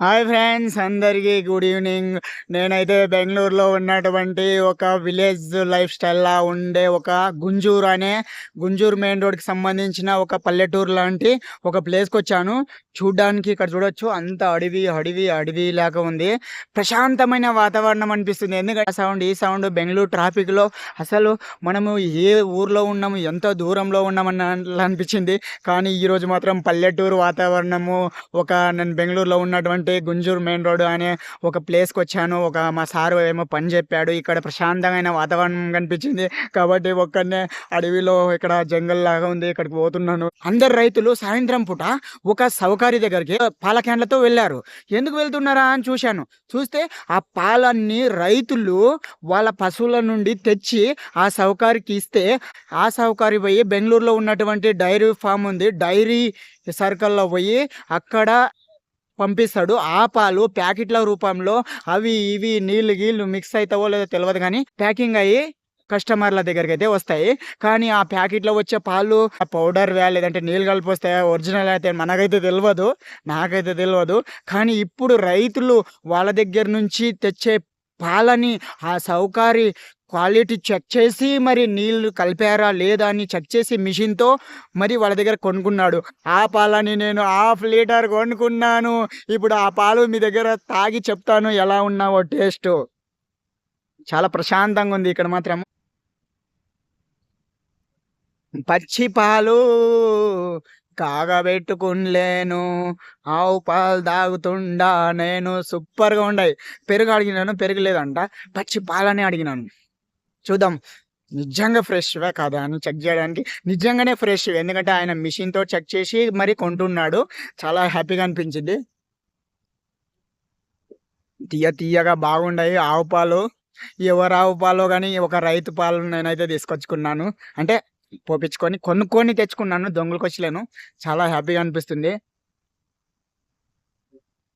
Hi friends, అందరికీ good evening. నేనైతే బెంగళూరులో ఉన్నటువంటి ఒక విలేజ్ లైఫ్ స్టైల్‌లా ఉండే ఒక గుంజూరు మెయిన్ రోడ్‌కి సంబంధించిన ఒక పల్లెటూరు లాంటి ఒక ప్లేస్‌కొచ్చాను. చూడ్డానికి ఇక్కడ చూడొచ్చు, అంత అడవి లాగా ఉంది. ప్రశాంతమైన వాతావరణం అనిపిస్తుంది. ఎందుకంటే ఈ సౌండ్ బెంగుళూరు ట్రాఫిక్‌లో అసలు మనము ఏ ఊర్లో ఉన్నాము, ఎంత దూరంలో ఉన్నామన్నట్లు అనిపించింది. కానీ ఈరోజు మాత్రం పల్లెటూరు వాతావరణము, నేను బెంగుళూరులో ఉన్నటువంటి గుంజూరు మెయిన్ రోడ్ అనే ఒక ప్లేస్కి వచ్చాను. మా సారు ఏమో పని చెప్పాడు. ఇక్కడ ప్రశాంతమైన వాతావరణం కనిపించింది కాబట్టి ఒక్కనే అడవిలో ఇక్కడ జంగల్ లాగా ఉంది, ఇక్కడికి పోతున్నాను. అందరు రైతులు సాయంత్రం పూట ఒక సౌకర్య దగ్గరికి పాల క్యాన్లతో వెళ్ళారు. ఎందుకు వెళ్తున్నారా అని చూస్తే ఆ పాలన్నీ రైతులు వాళ్ళ పశువుల నుండి తెచ్చి ఆ సౌకర్యకి ఇస్తే, ఆ సౌకర్య పోయి బెంగళూరులో ఉన్నటువంటి డైరీ ఫామ్ ఉంది, డైరీ సర్కిల్లో పోయి అక్కడ పంపిస్తాడు. ఆ పాలు ప్యాకెట్ల రూపంలో అవి ఇవి నీళ్ళు గీళ్ళు మిక్స్ అవుతావో లేదో తెలియదు, కానీ ప్యాకింగ్ అయ్యి కస్టమర్ల దగ్గరికి అయితే వస్తాయి. కానీ ఆ ప్యాకెట్లో వచ్చే పాలు పౌడర్ లేదంటే నీళ్ళు కలిపి వస్తాయా, ఒరిజినల్ అయితే నాకైతే తెలియదు. కానీ ఇప్పుడు రైతులు వాళ్ళ దగ్గర నుంచి తెచ్చే పాలని ఆ సౌకర్య క్వాలిటీ చెక్ చేసి మరి నీళ్లు కలిపారా లేదా అని చెక్ చేసి మిషన్తో మరి వాళ్ళ దగ్గర కొనుక్కున్నాడు. ఆ పాలని నేను 1/2 లీటర్ కొనుక్కున్నాను. ఇప్పుడు ఆ పాలు మీ దగ్గర తాగి చెప్తాను ఎలా ఉన్నావో టేస్ట్. చాలా ప్రశాంతంగా ఉంది ఇక్కడ మాత్రం. పచ్చి పాలు కాగబెట్టుకునిలేను, ఆవు పాలు తాగుతుండా నేను. సూపర్గా ఉండయి. పెరుగు అడిగినాను, పెరుగు లేదంట. పచ్చి పాలని అడిగినాను. చూద్దాం నిజంగా ఫ్రెష్‌వా కాదా అని చెక్ చేయడానికి. నిజంగానే ఫ్రెష్, ఎందుకంటే ఆయన మిషన్‌తో చెక్ చేసి మరి కొంటున్నాడు. చాలా హ్యాపీగా అనిపించింది. తియ్యగా బాగుండాయి ఆవు పాలు. ఎవరు ఆవు పాలో గానీ ఒక రైతు పాలు నేనైతే తీసుకొచ్చుకున్నాను. అంటే కొనుక్కొని తెచ్చుకున్నాను, దొంగలకొచ్చలేను. చాలా హ్యాపీగా అనిపిస్తుంది.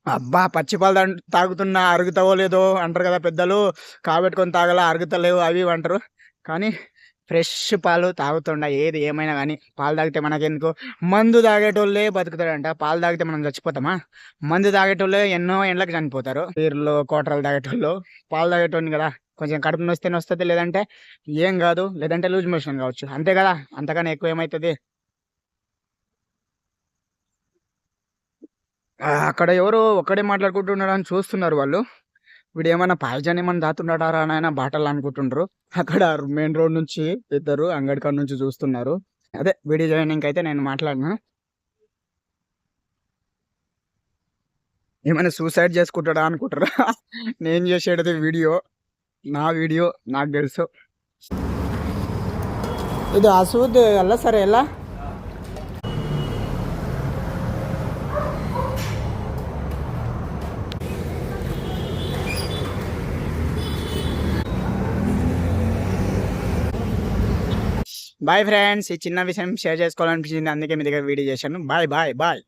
అబ్బా! పచ్చి పాలు తాగుతున్నా అరుగుతావో లేదో అంటారు కదా పెద్దలు. కాబెట్టుకొని తాగాల, అరుగుతలేవు అవి ఇవి అంటారు. కానీ ఫ్రెష్ పాలు తాగుతుండ. ఏది ఏమైనా కానీ పాలు తాగితే మనకెందుకు. మందు తాగేటోళ్ళే బతుకుతాడంట, పాలు తాగితే మనం చచ్చిపోతామా? మందు తాగేటోళ్ళే ఎన్నో ఏండ్లకి చనిపోతారు. బీర్లు కోటరలు తాగేటోళ్ళు. పాలు తాగేటోడిని కదా, కొంచెం కడుపు నొస్తేనే వస్తుంది, లేదంటే ఏం కాదు, లేదంటే లూజ్ మోషన్ కావచ్చు, అంతే కదా. అంతకన్నా ఎక్కువ ఏమవుతుంది? అక్కడ ఎవరో ఒక్కడే మాట్లాడుకుంటున్నాడు అని చూస్తున్నారు వాళ్ళు. వీడేమన్నా పాయిజన్ ఏమన్నా దాతున్నాడారా అని ఆయన బాటలు అనుకుంటుండ్రు. అక్కడ మెయిన్ రోడ్ నుంచి ఇద్దరు అంగడి కాడ నుంచి చూస్తున్నారు. అదే వీడియో జాయినింగ్ అయితే నేను మాట్లాడినా. ఏమైనా సూసైడ్ చేసుకుంటాడా అనుకుంటారా? నేను చేసేది వీడియో, నా వీడియో నాకు తెలుసు. ఇది అసూద్ అಲ್ಲ సరే ఎలా బాయ్ ఫ్రెండ్స్. ఈ చిన్న విషయం షేర్ చేసుకోవాలనిపించింది, అందుకే మీ దగ్గర వీడియో చేశాను. బాయ్.